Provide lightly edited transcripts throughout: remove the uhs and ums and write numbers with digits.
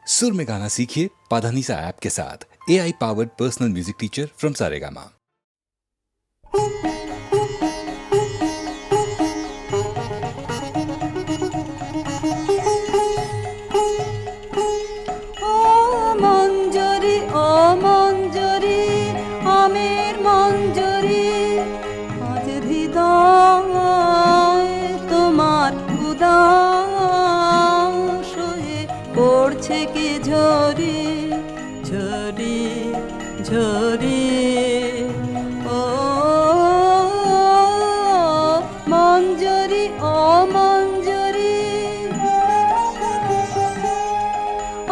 सुर में गाना सीखिए पाधानीसा ऐप के साथ। AI powered personal music teacher from Saregama. পড়ছে কি ঝরি ঝরি ঝরি ও মঞ্জরি ও মঞ্জরি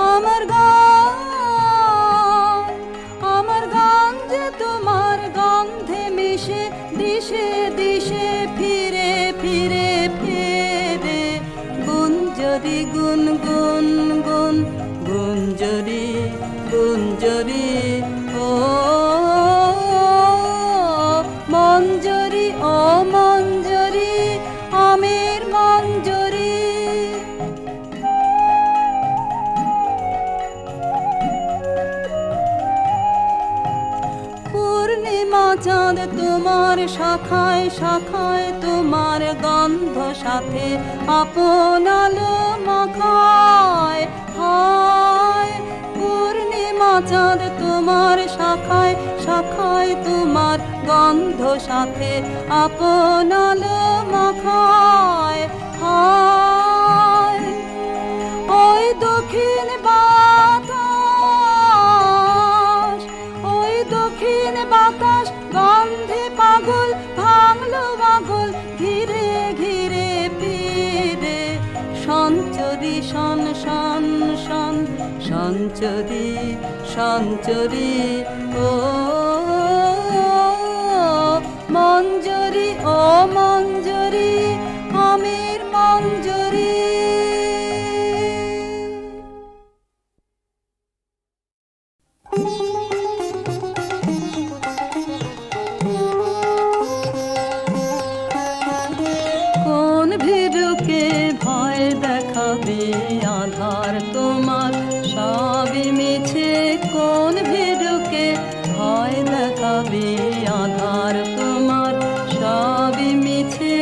আমার গান যে তোমার গন্ধে মিশে দিশে দিশে ফিরে ফিরে ফিরে গুঞ্জরি গুন গুন গুন গুঞ্জরি গুঞ্জরি ও মঞ্জরি ও মঞ্জরি আমের মঞ্জরি পূর্ণিমা চাঁদ তোমার শাখায় শাখায় তোমার গন্ধ সাথে আপন আলো মাখায় হায় পূর্ণিমা চাঁদ তোমার শাখায় শাখায় তোমার গন্ধ সাথে আপন আলো মাখায় হায় ওই দক্ষিণ বাতাস ওই দক্ষিণ বাতাস গন্ধে পাগল ভাঙলো পাগল ঘিরে ঘিরে ফিরে সঞ্চরি শন শন শন সঞ্চরি সঞ্চরি ও মঞ্জরি ও মঞ্জরি আমের মঞ্জরি কোন ভীরুকে ভয় দেখাবে আধার তোমার সবই মিছে কোন ভীরুকে ভয় দেখাবে আধার তোমার সবই মিছে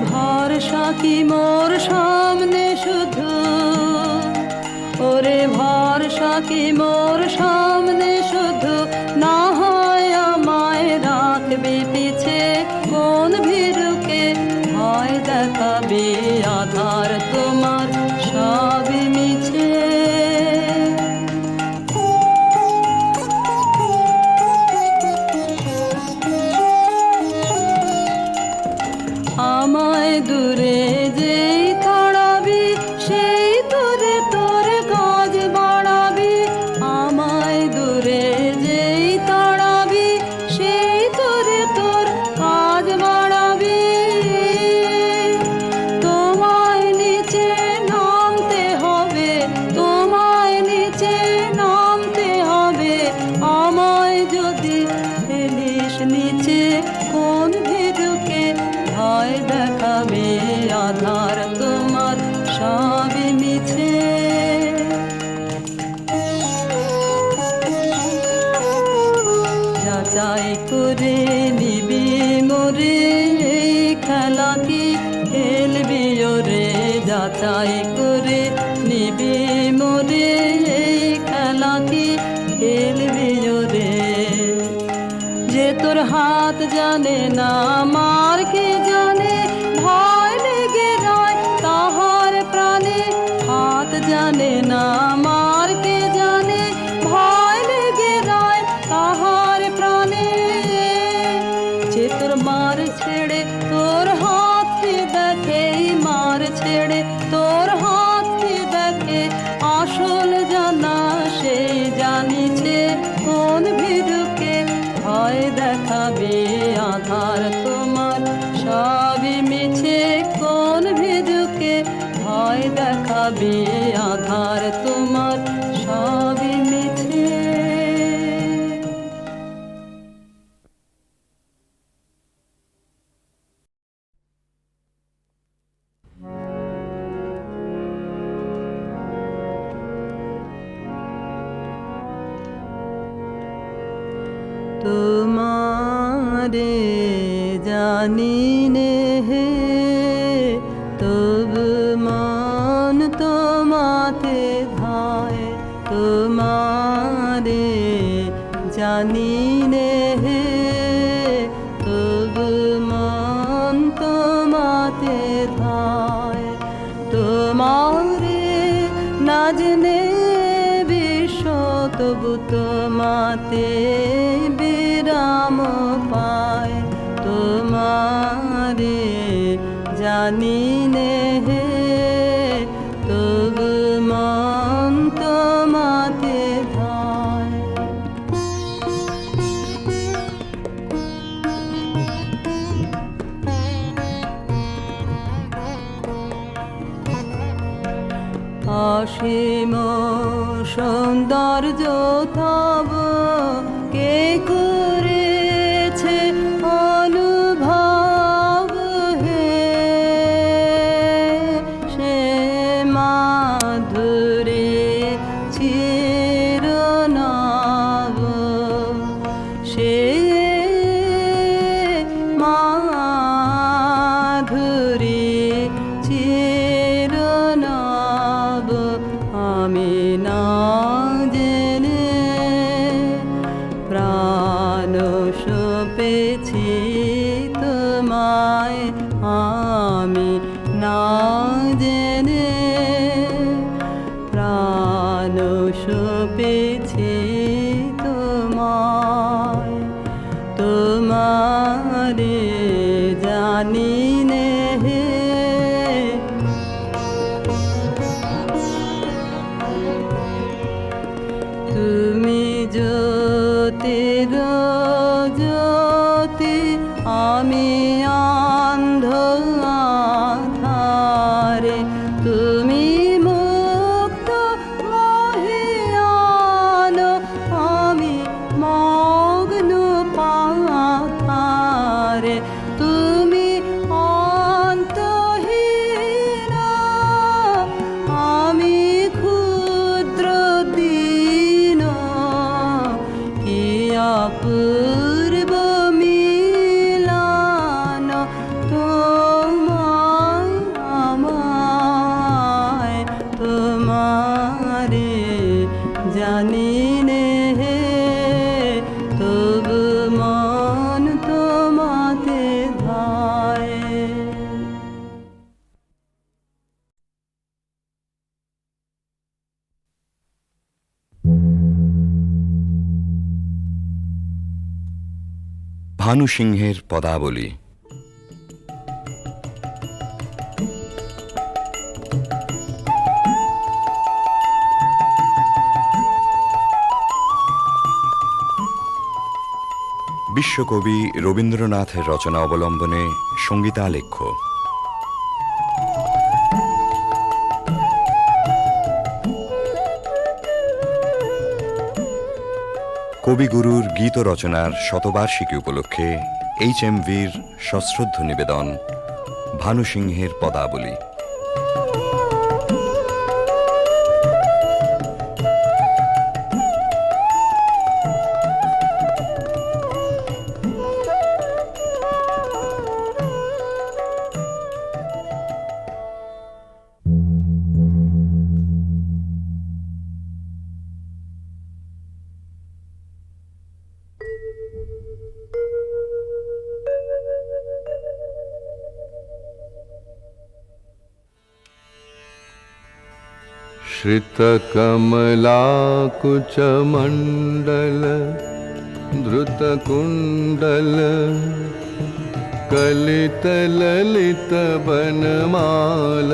ভরসা কি মোর সামনে শুধু ওরে ভরসা কি মোর সামনে শুধু না হয় আমায় রাখবে পিছে কোন ভীরুকে ভয় দেখাবে আধার তোমার সবই মিছে আমায় দূরে যেই তাড়াবি সেই দূরে তোর কাজ বাড়াবি আমায় দূরে যেই তাড়াবি সেই দূরে তোর কাজ বাড়াবি তোমায় নিচে নামতে হবে তোমায় নিচে নামতে হবে আমায় যদি ফেলিস নিচে কোন ভীরুকে ভয় দেখাবে আধার তোমার সবই মিছে যাচাই করে নিবি মোরে এই খেলা কি খেলবি ওরে যাচাই করে নিবি মোরে এই খেলা কি খেলবি ওরে যে তোর হাত জানে না মার কে জানে ভয় লেগে যায় তাহার প্রাণে হাত জানে না মার কে জানে ভয় লেগে যায় তাহার প্রাণে যে তোর মার ছেড়ে তোর হাতকে দেখে মার ছেড়ে তোর হাতকে দেখে আসল জানা সেই জানিছে কোন ভীরুকে ভয় দেখাবে আধার তোমার সবই মিছে কোন ভীরুকে ভয় দেখাবে আধার তোমার সবই মিছে তোমারে জানি নে হে, তবু মন তোমাতে ধায়। তোমারে জানি নে হে, তবু মন তোমাতে ধায়। তোমারে না জেনে বিশ্ব, তবু তোমাতে বিরাম পায়। তোমারে জানি নে হে, তবু মন তোমাতে ধায়। অসীম সৌন্দর্য তব কে করেছে অনুভব হে, সে মাধুরী চিরনব, সে মাধুরী চিরনব। আমি না জেনে প্রাণ সপেছি তোমায়, আমি না জেনে প্রাণ সপেছি তোমায়। তোমারে জানি নে হে, তুমি জ্যোতির জ্যোতি, আমি অন্ধ আধারে। তুমি মুক্ত মহিয়ান, আমি মগ্ন পাথারে। তুমি অন্তহীনা, আমি ক্ষুদ্র দীন। কি অপূর্ব মিলন তোমায় আমায়। তোমারে জানি নে হে, তবু মন তোমাতে ধায়। ভানু সিংহের পদাবলী। বিশ্বকবি রবীন্দ্রনাথের রচনা অবলম্বনে সঙ্গীতালেখ্য। কবিগুরুর গীত রচনার শতবার্ষিকী উপলক্ষে HMVর সশ্রদ্ধ নিবেদন ভানু সিংহের পদাবলী। श्रितकमलाकुचमण्डल धृतकुण्डल कलितललितवनमाल।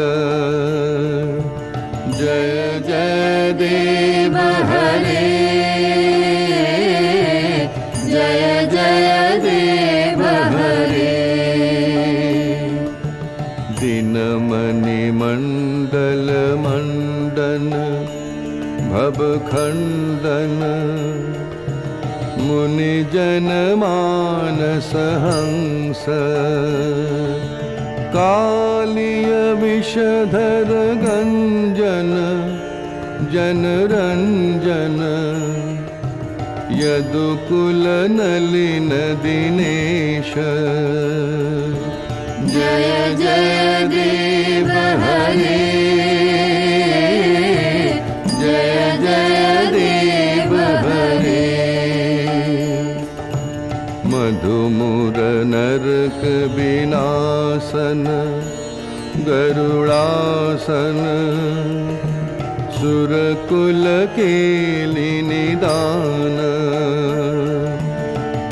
जय जय देव हरे, जय जय देव हरे। दिनमणिमण्डल मण्डन भवखण्डन मुनिजन मानस हंस। कालिय विषधर गंजन जनरंजन यदुकुलनलिन दिनेश जय जय देव हरे जय जय देव हरे मधुमुर नरक विनाशन गरुड़ासन सुरकुल केलि निदान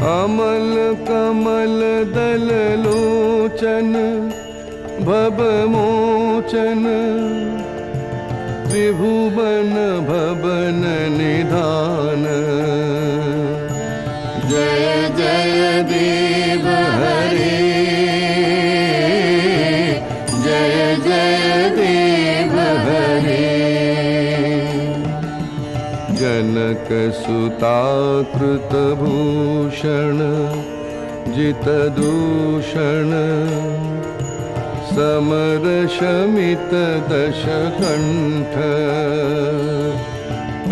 अमल कमल दल लोचन भवमोचन त्रिभुवन भवन निधान जय जय देव हरे जय जय देव हरे जनक सुता कृत भूषण जित दूषण समर शमित दश कंठ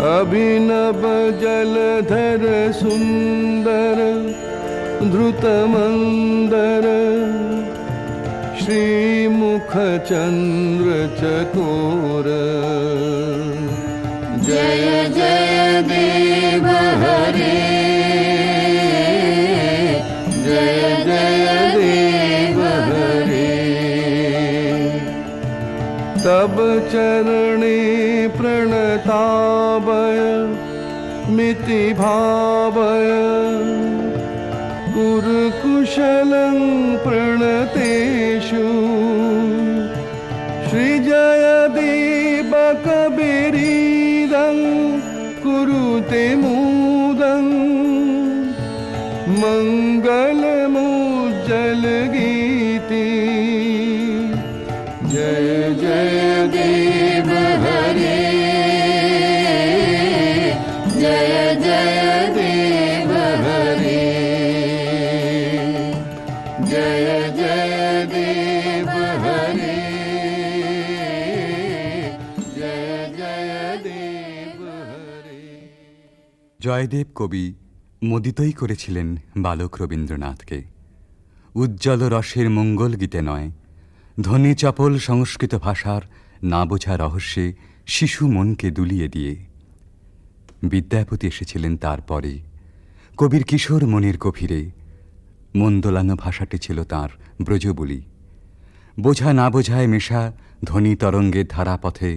अभिनव जलधर सुंदर धृत मंदर श्रीमुख चंद्र चकोर जय जय देव हरे जय जय देव हरे तब चरणे प्रणतावय मिति भावय कुरुकुशलं प्रणतेषु श्रीजयदीपकबिरीदं कुरुते मुदं मङ्गलमुज्जलगीति जय जय देव हरे जय जय देव हरे जय जय देव हरे जय जय देव हरे জয়দেব কবি মোদিতই করেছিলেন বালক রবীন্দ্রনাথকে। উজ্জ্বল রসের মঙ্গল গীতে নয়, ধ্বনি চপল সংস্কৃত ভাষার না বোঝা রহস্যে শিশু মনকে দুলিয়ে দিয়ে। বিদ্যাপতি এসেছিলেন তারপরে, কবির কিশোর মনের গভীরে। মন দোলানো ভাষাটি ছিল তাঁর ব্রজবুলি। বোঝা না বোঝায় মেশা ধ্বনি তরঙ্গের ধারাপথে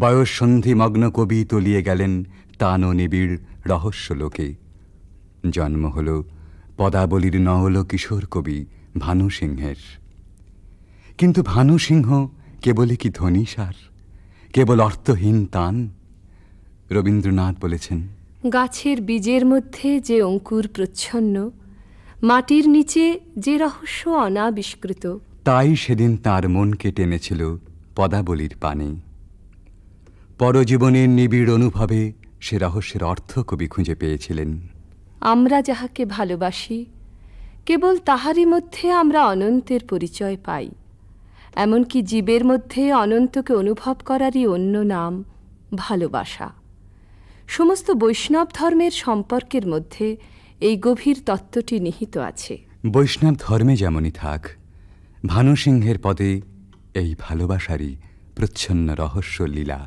বয়স সন্ধিমগ্ন কবি তলিয়ে গেলেন তান ও নিবিড় রহস্য লোকে। জন্ম হল পদাবলীর নওল কিশোর কবি ভানু সিংহের। কিন্তু ভানু সিংহ কেবলই কি ধ্বনিসার, কেবল অর্থহীন তান? রবীন্দ্রনাথ বলেছেন, গাছের বীজের মধ্যে যে অঙ্কুর প্রচ্ছন্ন, মাটির নিচে যে রহস্য অনাবিষ্কৃত, তাই সেদিন তার মনকে টেনেছিল পদাবলীর পানে। পরজীবনের নিবিড় অনুভবে সে রহস্যের অর্থ কবি খুঁজে পেয়েছিলেন। আমরা যাহাকে ভালোবাসি, কেবল তাহারই মধ্যে আমরা অনন্তের পরিচয় পাই। এমনকি জীবের মধ্যে অনন্তকে অনুভব করারই অন্য নাম ভালোবাসা। সমস্ত বৈষ্ণব ধর্মের সম্পর্কের মধ্যে এই গভীর তত্ত্বটি নিহিত আছে। বৈষ্ণব ধর্মে যেমনই থাক, ভানু সিংহের পদে এই ভালোবাসারই প্রচ্ছন্ন রহস্য লীলা।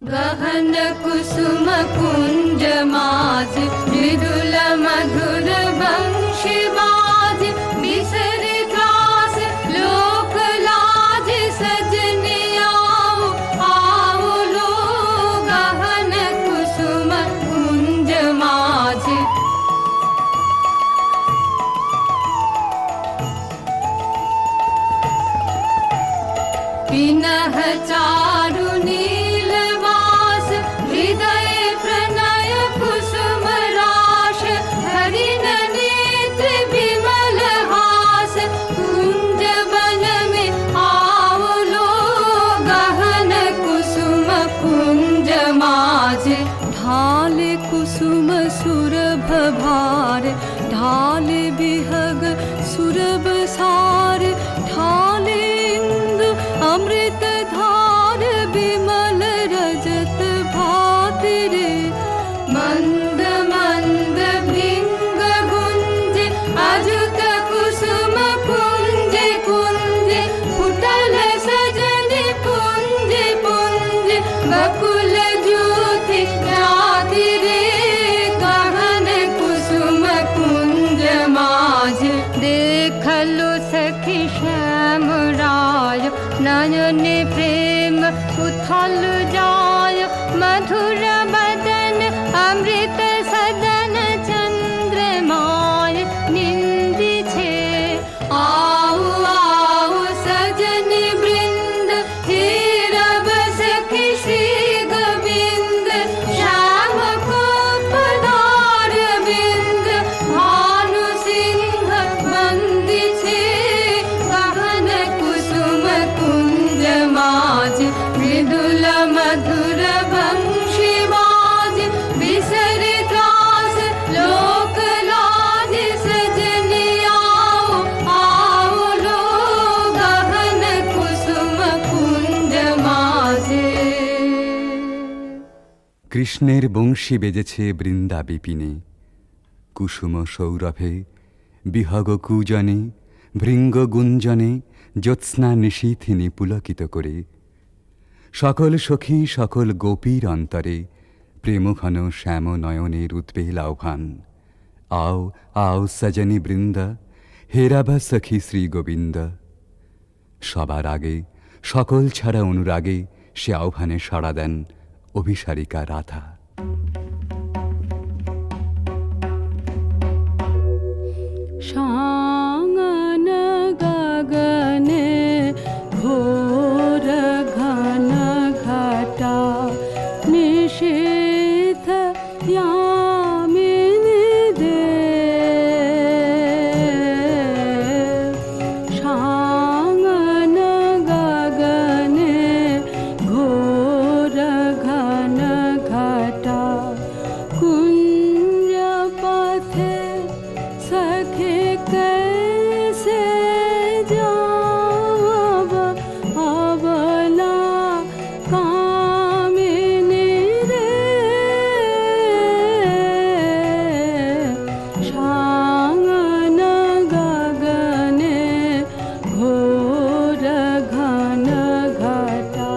गहन कुसुम कुंज माज मृदुल मधुर वंशी बाज बिसरि त्रास लोक लाज सजनी आओ आओ लो गहन कुसुम कुंज माज पिनह चारु नीलवास हृदय प्रणय कुसुम कुसुम सुरभ भार ढाले बिहग सुरभ सार ढाले इंदु अमृत धार बिमल रजत भाति रे मंद मंद भृंग गुंज अजुत कुसुम कुंज कुंज फुटल सजन पुंज पुंज बकुल ज्योति राति रे गहन कुसुम कुंज माझ देखलो सखी श्याम राय नयन प्रेम उथल जाय मधुर बदन अमृत सदन चंद्रमाय निंदी छे आओ आओ सजन वृंद हे रब सखी श्री गोविंद श्याम को पधार बिंद भानु सिंह बंदी छे गहन कुसुम कुंज माझ मृदुल मधुर वंशी बाज बिसरे त्रास लोक लाज सजनी आओ आओ लो गहन कुसुम कुंज माझे কৃষ্ণের বংশী বেজেছে বৃন্দা বিপিনে, কুসুম সৌরভে বিহগ কূজনে ভৃঙ্গ গুঞ্জনে জ্যোৎস্না নিশীথিনী পুলকিত করে। সকল সখী সকল গোপীর অন্তরে প্রেমঘন শ্যাম নয়নের উদ্বেল আহ্বান। আও আও সজনী বৃন্দা হেরাব সখী শ্রী গোবিন্দ। সবার আগে সকল ছাড়া অনুরাগে সে আহ্বানে সাড়া দেন অভিসারিকা রাধা। शांगन गगने घोर घन घटा निशीथ यामिनी दे शांगन गगने घोर घन घटा कुंज पथे सखे कैसे जाव अबला कामिनी रे शांगन गगने घोर घन घटा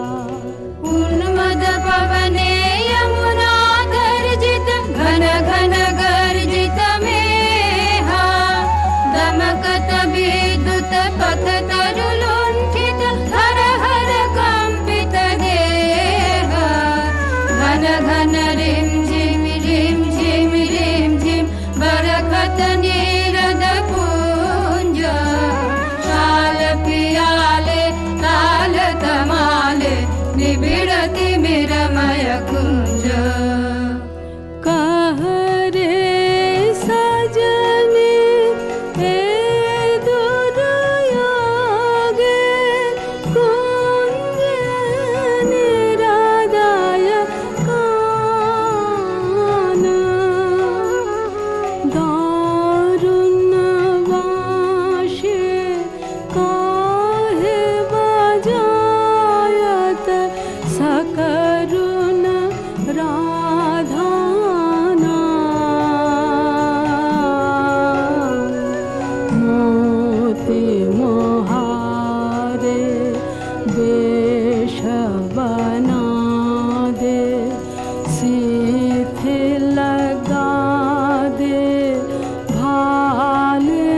उन्मद पवने यमुना गर्जित घन घन गर्जित मेहा दमकत विद्युत पथ तरुलुण्ठित हर हर कंपित देह घन घन रिम झिम बरखत नीरद पुंज शाल पियाले ताल तमाले निबिड़ति मिरमय कुंज कह रे सजनी हे दुर्योगे कुंज निरादाय काना दारुण वाशे काहे बजायत सकरुण राधाना मोती मोहारे वेश बना दे सीथे लगा दे भाले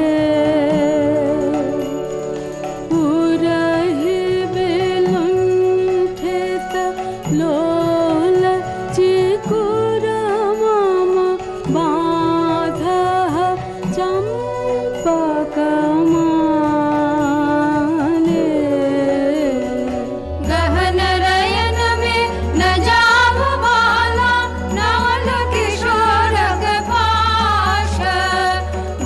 उरहि बिलुंठित लोल चिकुर मम बाधः चंपकमाले गहन रयन में न जाव बाला नाल किशोर पाश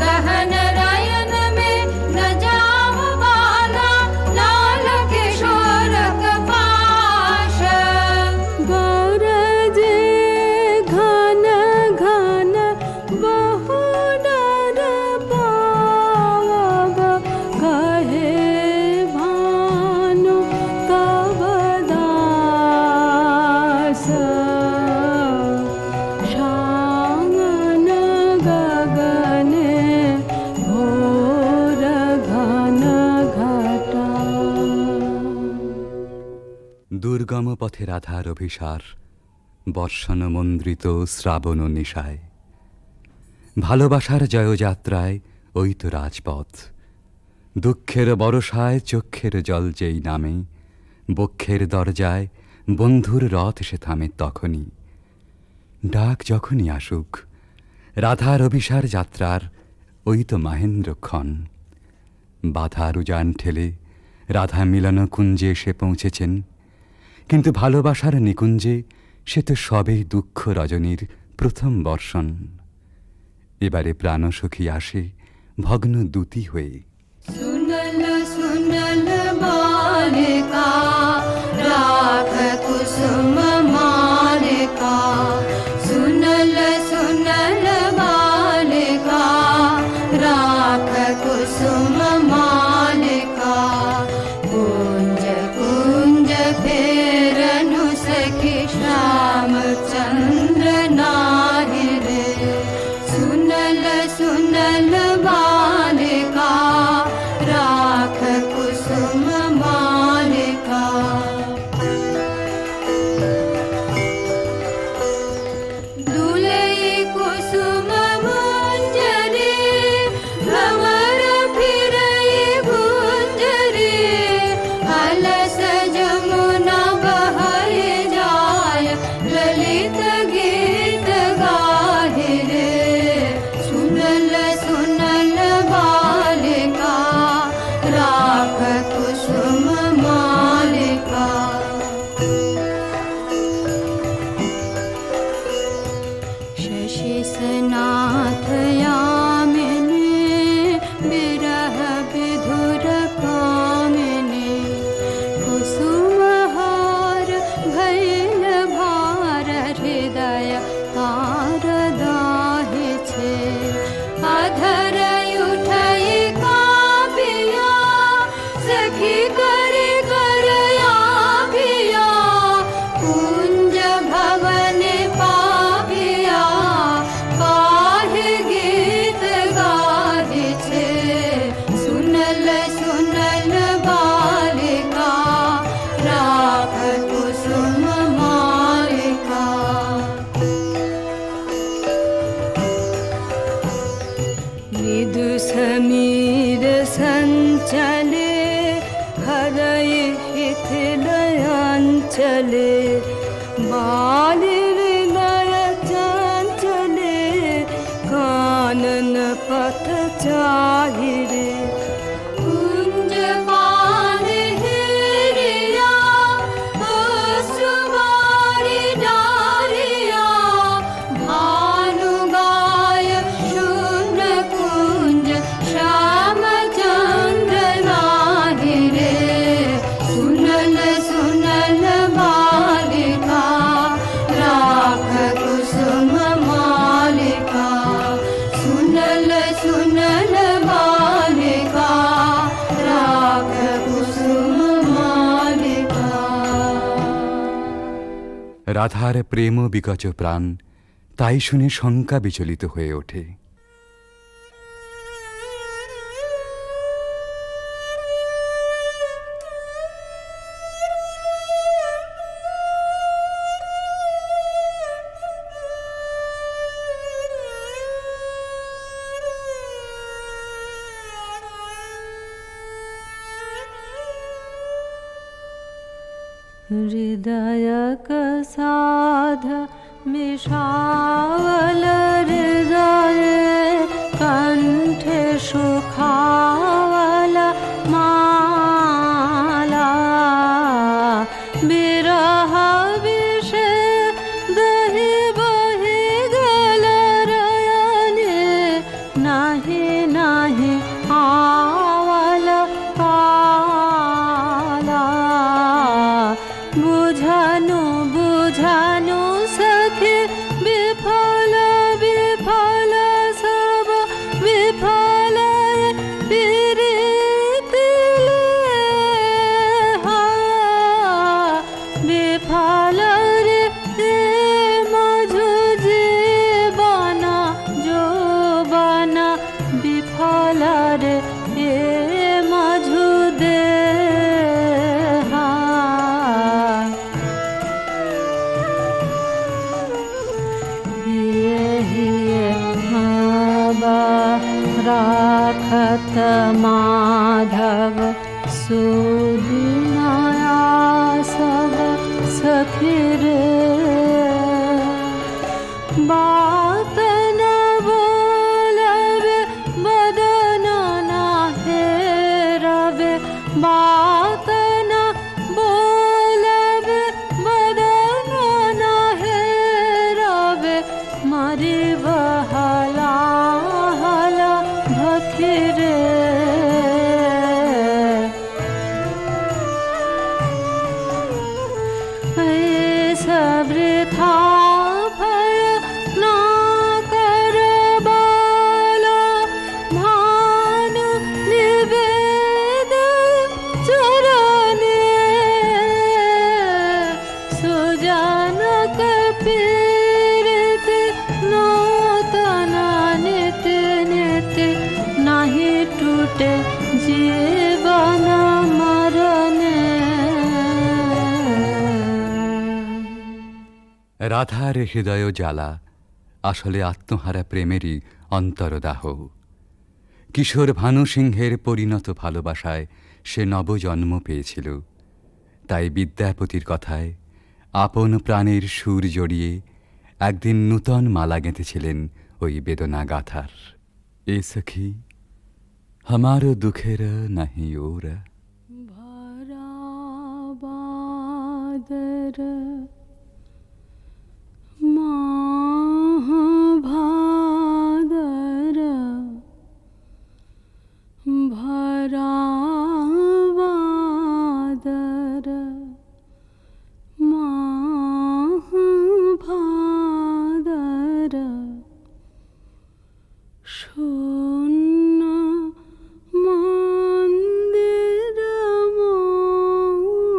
गहन रयन में न जाव बाला नाल किशोर पाश রাধার অভিসার বর্ষণ মন্দ্রিত শ্রাবণ নিশায়। ভালোবাসার জয়যাত্রায় ওই তো রাজপথ, দুঃখের বরষায় চক্ষের জল যেই নামে, বক্ষের দরজায় বন্ধুর রথ এসে থামে তখনই। ডাক যখনই আসুক, রাধার অভিসার যাত্রার ওই তো মাহেন্দ্রক্ষণ। বাধার উজান ঠেলে রাধা মিলন কুঞ্জে এসে পৌঁছেছেন, কিন্তু ভালোবাসার নিকুঞ্জে সে তো সবেই দুঃখ রজনীর প্রথম বর্ষণ। এবারে প্রাণসখী আসে ভগ্ন দূতি হয়ে। सुनल सुनल बालिका राख कुसुम मालिका सुनल सुनल बालिका राख कुसुम मालिका कुंज कुंज फेरनु सखी श्याम चंद्र नाहि रे सुनल सुनल बालिका राख कुसुम मालिका दुलई कुसुम मंजरी भंवर फिरई गुंजरी अलस जमुना बहय जाय ललित गीत गाहि रे सुनल सुनल बालिका राख कुसुम मालिका शशि सनाथ यामिनी विरह विधुर कामिनी कुसुमहार भैल भार हृदय तार दाहि छे अधर उठई कापिया सखी करे करया पिया कुंज भवन पापिया काहे गीत गाहि छे सुनल सुनल बालिका राख कुसुम मालिका मृदु समीर संचले हरय हिथिलयांचले बाली विलय चंचले कानन पथ चाहिरे कुंज पान हेरिया सुमारी डारिया भानु गाय शून्य कुंज श्याम चंद्र नाहि रे सुनल सुनल बालिका राख कुसुम मालिका सुनल सुनल बालिका राख कुसुम मालिका রাধার প্রেম বিকচ প্রাণ তাই শুনে শঙ্কা বিচলিত হয়ে ওঠে। हृदय कसाध मिषावल हृदय कंठे सुखावल माला बिरह विषे दहि बहि गल रयने नाही नाही आवल काला बुझानु बुझानु सखी विफल विफल सब विफल प्रीति हा विफल रे मझु जीवन जो बना विफल रे मझु दे रे बात न बोलबे बदन न हेरबे बात न बोलबे बदन न हेरबे मारी बहला हला भखिरे वृथा भय ना कर बाला भानु निवेद चरणे सुजन कपीरित नूतन नित्य नित्य नहीं टूटे जीवन मरणे রাধার হৃদয় জ্বালা আসলে আত্মহারা প্রেমেরই অন্তরদাহ। কিশোর ভানু সিংহের পরিণত ভালোবাসায় সে নবজন্ম পেয়েছিল। তাই বিদ্যাপতির কথায় আপন প্রাণের সুর জড়িয়ে একদিন নূতন মালা গেঁথেছিলেন ওই বেদনা গাথার। এ সখী हमारो दुखेर नहीं ओर भरा बादर माह भादर भरा बादर माह भादर शून्य मंदिर मोर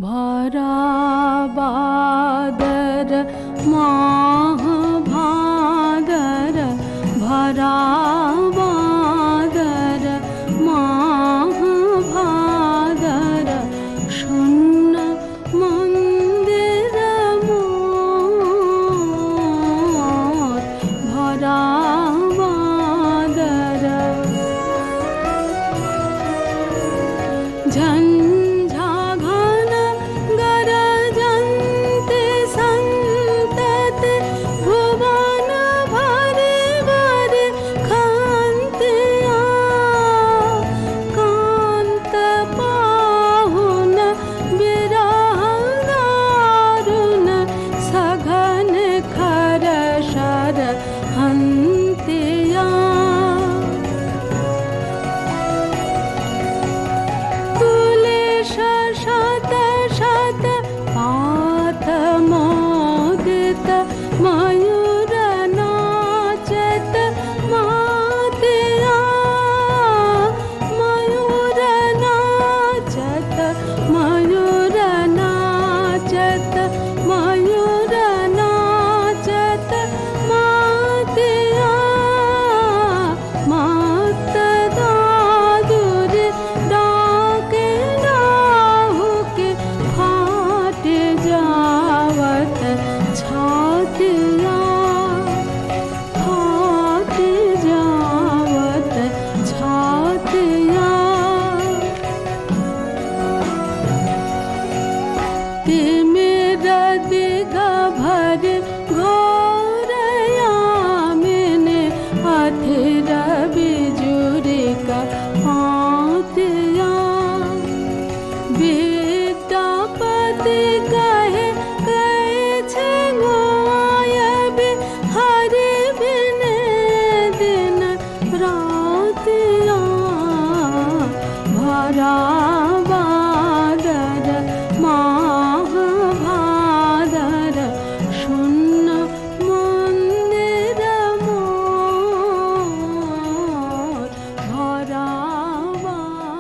भरा बादर माह भादर भरा बादर माह भादर शून्य मंदिर मोर भरा बादर झंझा घन गरजन्ते सन्तते भुवन भरे भरे खान्त्या कान्त पाहुन विरह दारुण सघन खर शर हन्त्या शत शत पात मोदित मयूर नाचत मातिया मयूर नाचत मयूर नाचत मयूर नाचत मातिया मात दादुर डाके राहु के फाट जावत छातिया फाट जावत छातिया ते मेरा दिगा भर घोरया मैंने अथिर बिजुरी का पातिया विद्यापति कहे कैछे गोयबे हरि बिने दिन रातिया भरा बादर माह भादर शून्य मंदिर मोर भरा बादर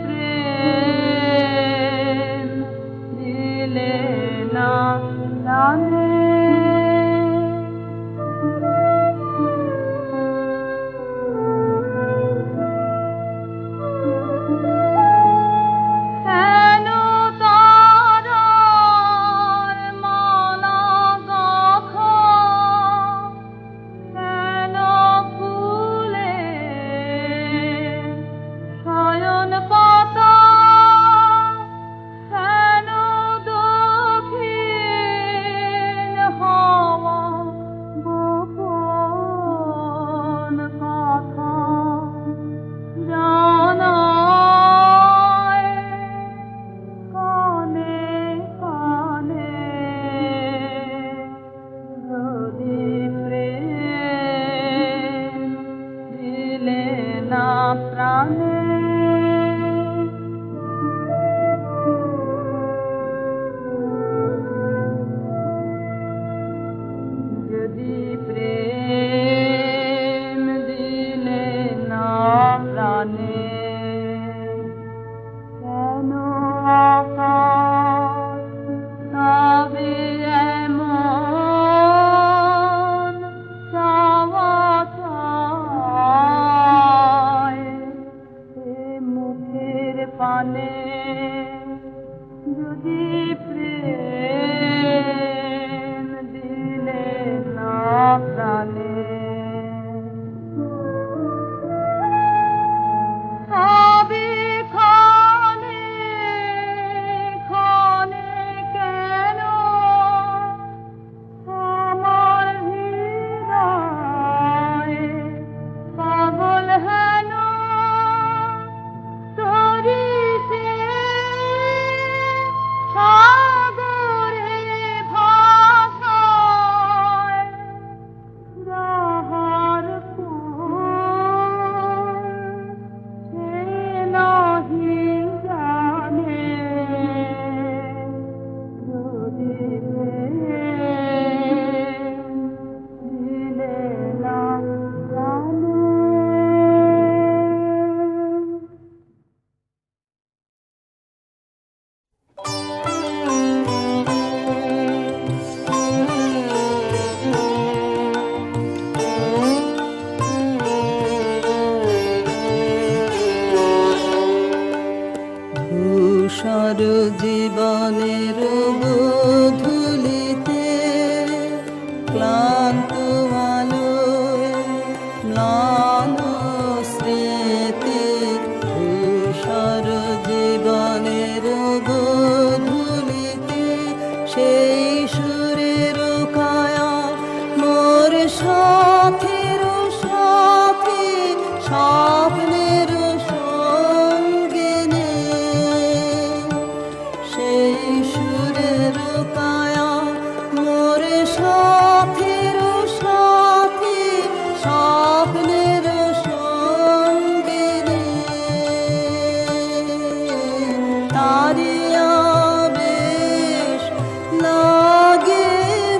প্রেম দিলে না প্রাণে কেন তারার মালা গাঁথা, কেন ফুলের শয়ন পাতা, কেন দক্ষিণ হাওয়া গোপন কথা জানায় কানে কানে, যদি প্রেম দিলে না প্রাণে যদি প্রেম দিলে না প্রাণে কেন আকাশ তবে এমন চাওয়া চায় এ মুখের পানে যদি প্রেম দিলে না প্রাণে তবে ক্ষণে ক্ষণে কেন আমার হৃদয় পাগল হেন তরিতে সাগরে ভাষায় যাহার কোন সে নাহি জানে যদি প্রেম দিলে না জানে ধূসর জীবনের গোধূলিতে ক্লান্ত আলোয় ম্লান স্মৃতি, ধূসর জীবনের গোধূলিতে সেই সুরের কায়া মোর সাথের সাথে স্বপ্নের সঙ্গিনী, সেই সুরের কায়া মোর সাথের সাথে স্বপ্নের সঙ্গিনী, তারি আবেশ লাগে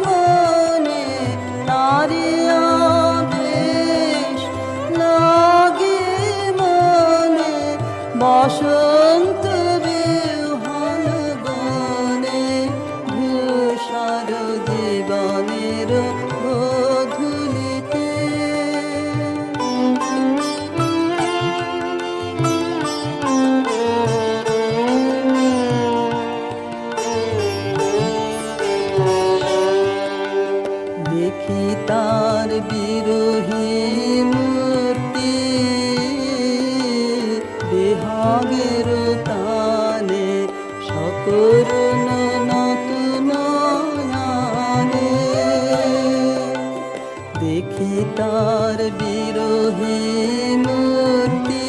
মনে, তারি আবেশ লাগে মনে, বসন্ত বিহন বনে ধূসর জীবনের গোধূলিতে। দেখি তার বিরোহী মূর্তি বিহাগের তানে সকরুণ নতুন নয়নে, দেখি তার বিরোহী মূর্তি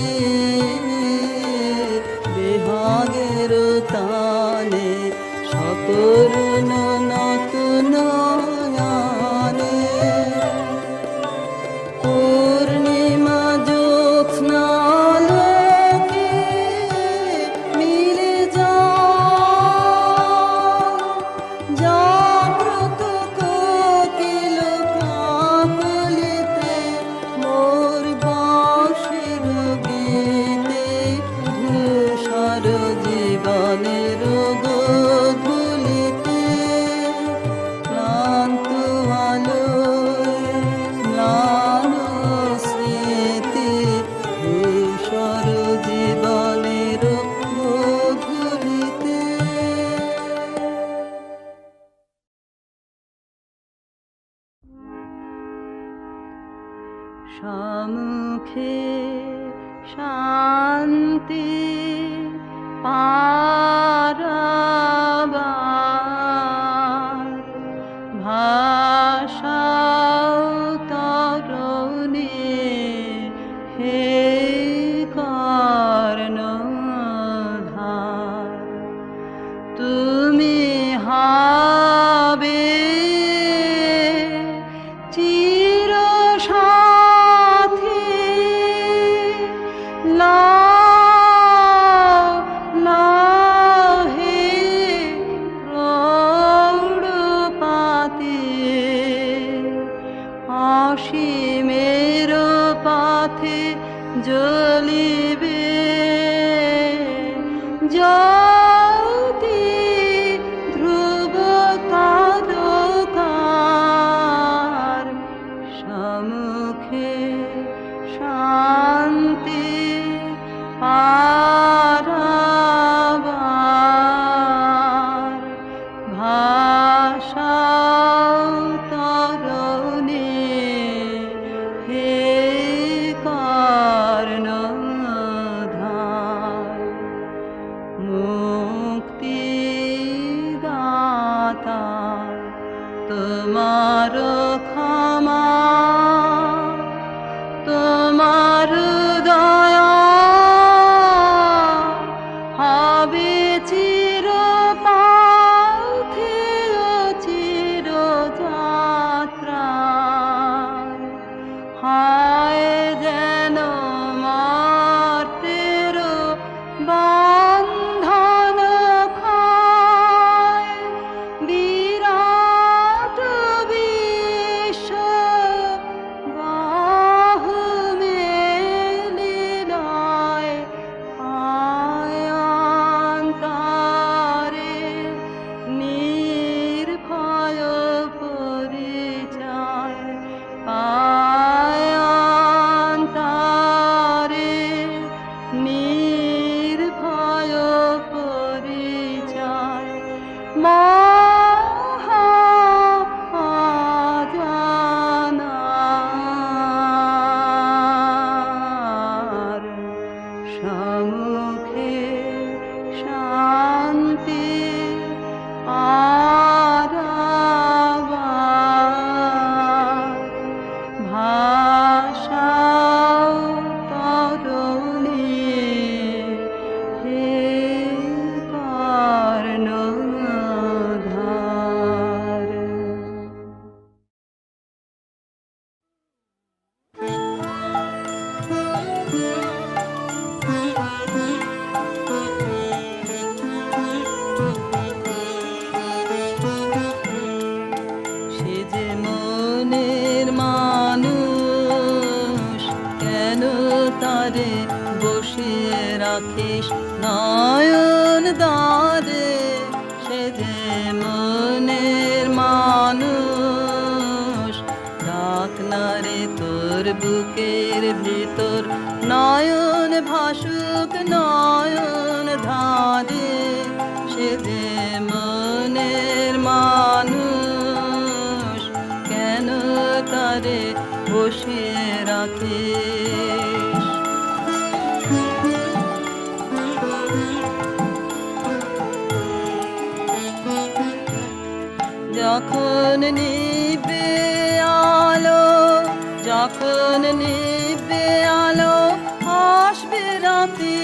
বিহাগের তানে সকরুণ নতুন নয়নে, পূর্ণিমা জ্যোৎস্নালোকে মিলে জাগ্রত কোকিল কাকলিতে মোর বাঁশির গীতে জীবনের গোধূলিতে ক্লান্ত আলোয় ম্লান স্মৃতি ধূসর জীবনের গোধূলিতে। সম্মুখে শান্তি পারাবার ভাষাও তরণী হে কর্ণধার। তুমি হবে চির সাথী, লাও লাও হে প্রৌঢ়পাতি, অসীমের পথে জ্বলিবে জ্যোতি ধ্রুব তারকার। সম্মুখে শান্তি পারাবার ভাষাও তরণী হে কর্ণধার। মুক্তিদাতা তোমার ক্ষমা, তোমার দয়া হবে চির পথে ও চির যাত্রায়। হায় যেন মর্তের বন্ধন ক্ষয়, বিরাট বিশ্ব বাহু মেলিলয়। আয় অন্তরে নির্ভয় পরিচয়, পায় অন্তরে নির্ভয় পরিচয়। মহাজানার সম্মুখে শান্তি পারাবার ভাষাও তরণী হে কর্ণধার। সে যে মনের মানুষ, কেন তারে বসিয়ে রাখিস নয়ন দ্বারে? সে যে মনের মানুষ, ডাক না রে তোর বুকের ভিতর নয়ন ভাসুক নয়ন ধারে। সে যে মনের মানুষ, কেন তারে বসিয়ে রাখিস? যখন নিবে আলো, যখন নিবে আলো আসবে রাতে,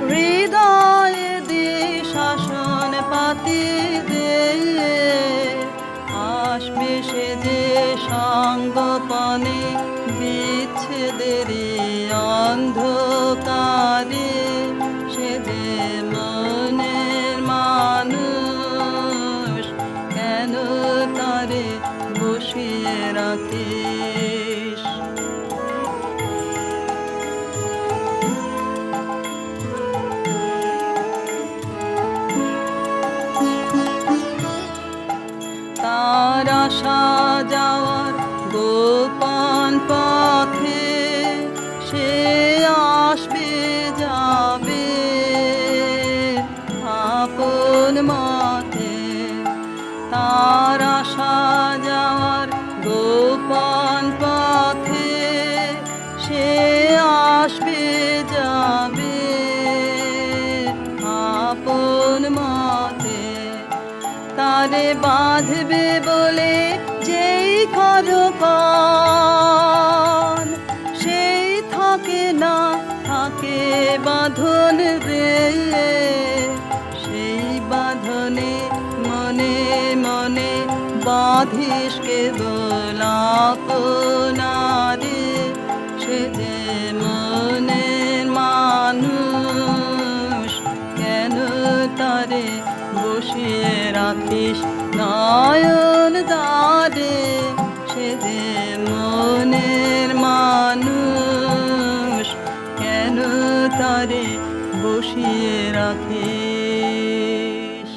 হৃদয়ে দিশাসন পাতি দে। আসবে সে যে সঙ্গপনে বিচ্ছেদের অন্ধকারে। সে যে মনের মানুষ, কেন তারে বসিয়ে রাখিস? তারে বাঁধবে বলে যেই করো কান, সেই থাকে না থাকে বাঁধন রে, সেই বাঁধনে মনে মনে বাঁধিস কেবল আপনারে, সে যে মনের মানুষ কেন তারে বসিয়ে রাখিস নয়ন দ্বারে, সে যে মনের মানুষ কেন তারে বসিয়ে রাখিস।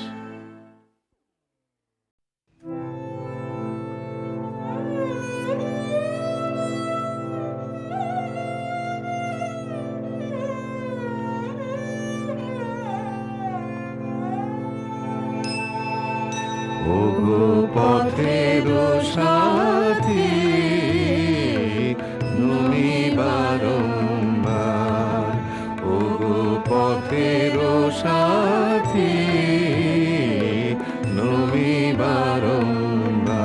ওগো পথের সাথী নমি বারংবার, ওগো পথের সাথী নমি বারংবার,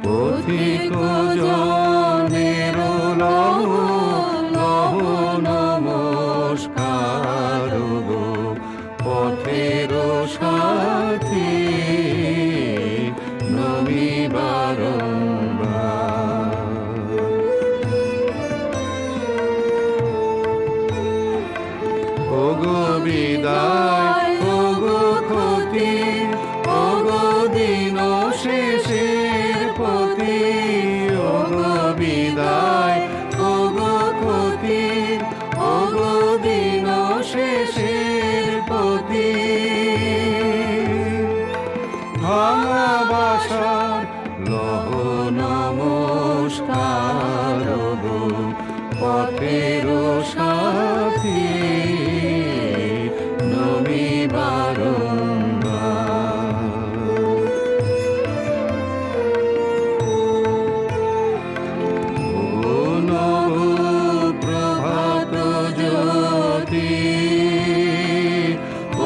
পথিক জনের লহ লহ নমস্কার গো, পথের সাথী নমি বারংবার। ওগো বিদায় ওগো ক্ষতি, ওগো দিন শেষের পতি, ওগো বিদায় ওগো ক্ষতি, ওগো দিন শেষের পতি, ভাঙা বাসার লহ নমস্কার গো, পথের সাথী নমি বারংবার। ও নব প্রভাত জ্যোতি,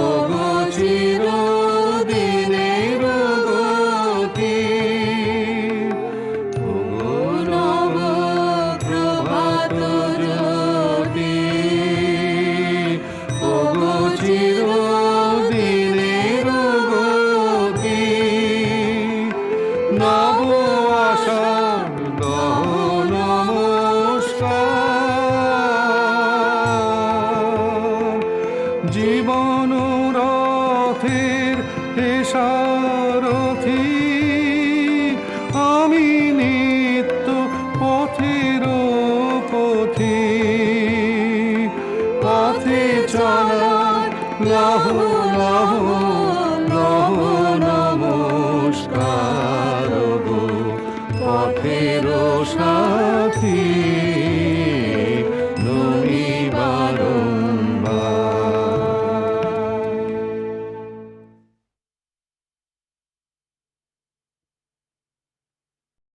ওগো চিরদিনের গতি, ওগো নব প্রভাত জ্যোতি, ওগো চিরদিনের গতি, নব আশার দহ নমস্কার, জীবন রথের সারথি, আমি নিত্য পথের পথি, পথে চলার লহ লহ লহ নমস্কার গো, পথের